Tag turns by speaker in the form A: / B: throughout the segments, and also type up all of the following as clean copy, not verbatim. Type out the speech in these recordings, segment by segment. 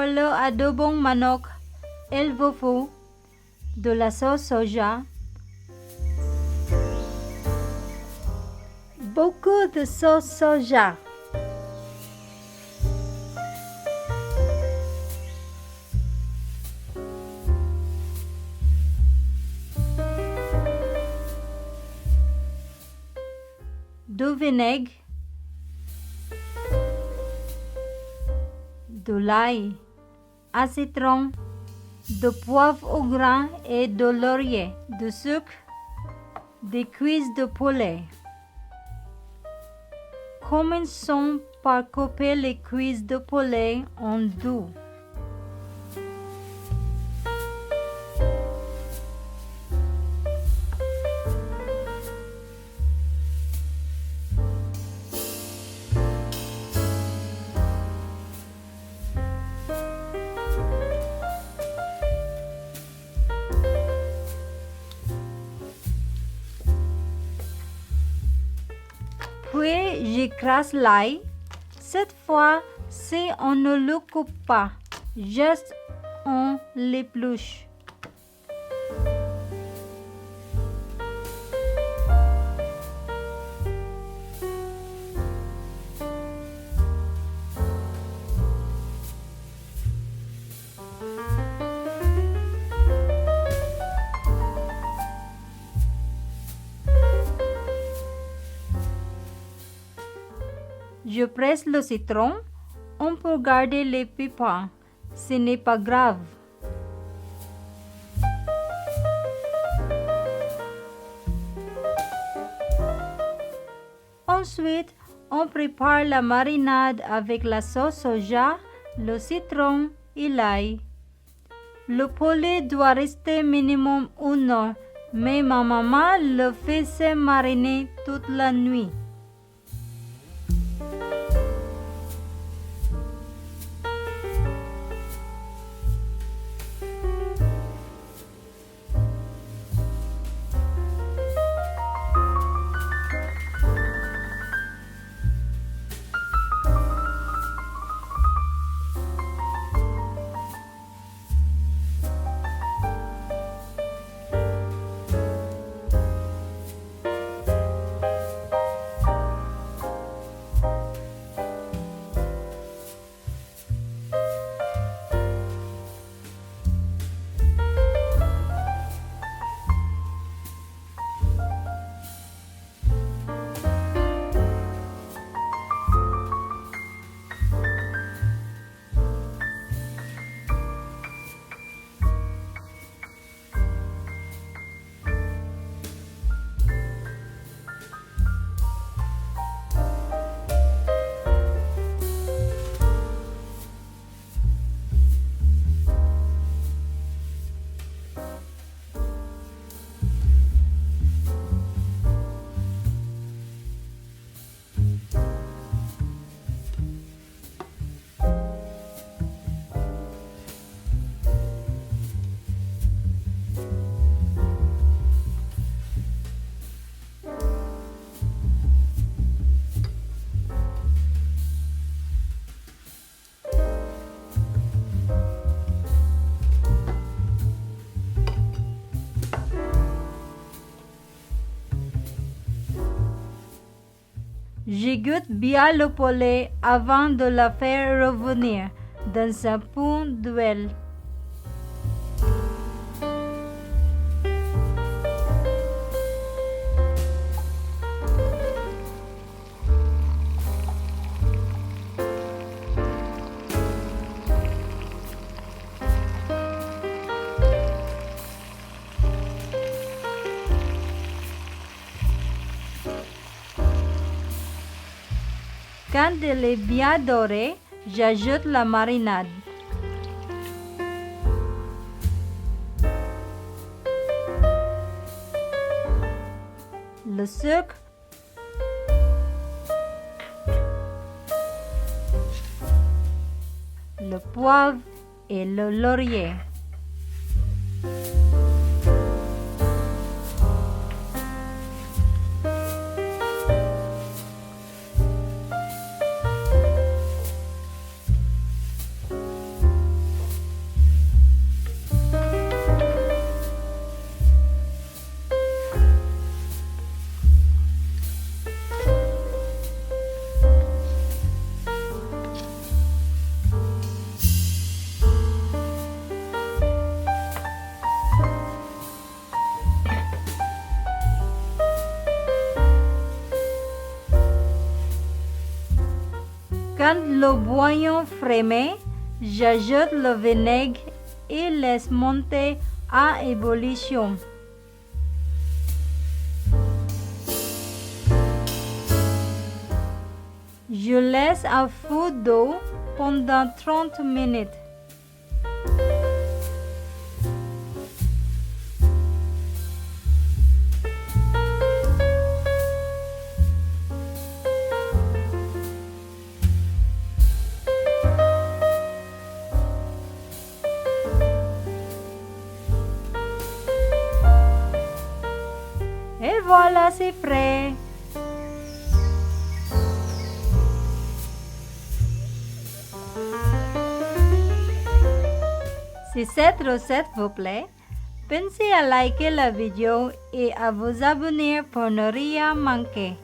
A: Pour le adobong manok, il vous faut de la sauce soja, beaucoup de sauce soja, du vinaigre, de l'ail, un citron, de poivre au grain et de laurier, du sucre, des cuisses de poulet. Commençons par couper les cuisses de poulet en deux. Puis j'écrase l'ail. Cette fois, si on ne le coupe pas, juste on l'épluche. Je presse le citron. On peut garder les pépins. Ce n'est pas grave. Ensuite, on prépare la marinade avec la sauce soja, le citron et l'ail. Le poulet doit rester minimum 1 heure, mais ma maman le faisait mariner toute la nuit. J'égoutte bien le poulet avant de la faire revenir dans un pan d'huile. Quand elle est bien dorée, j'ajoute la marinade. Le sucre, le poivre et le laurier. le bouillon frémit, j'ajoute le vinaigre et laisse monter à ébullition. Je laisse à feu doux pendant 30 minutes. Et voilà, c'est prêt. Si cette recette vous plaît, pensez à liker la vidéo et à vous abonner pour ne rien manquer.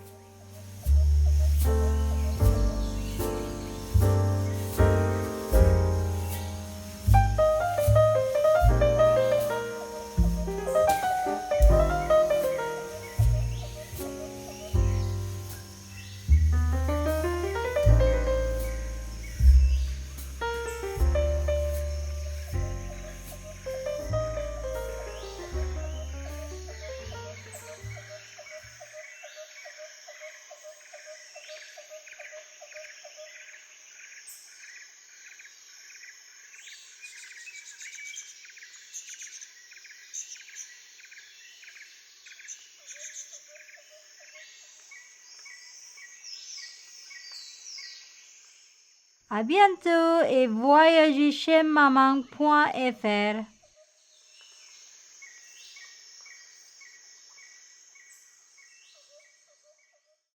A: À bientôt et voyagez chez maman.fr.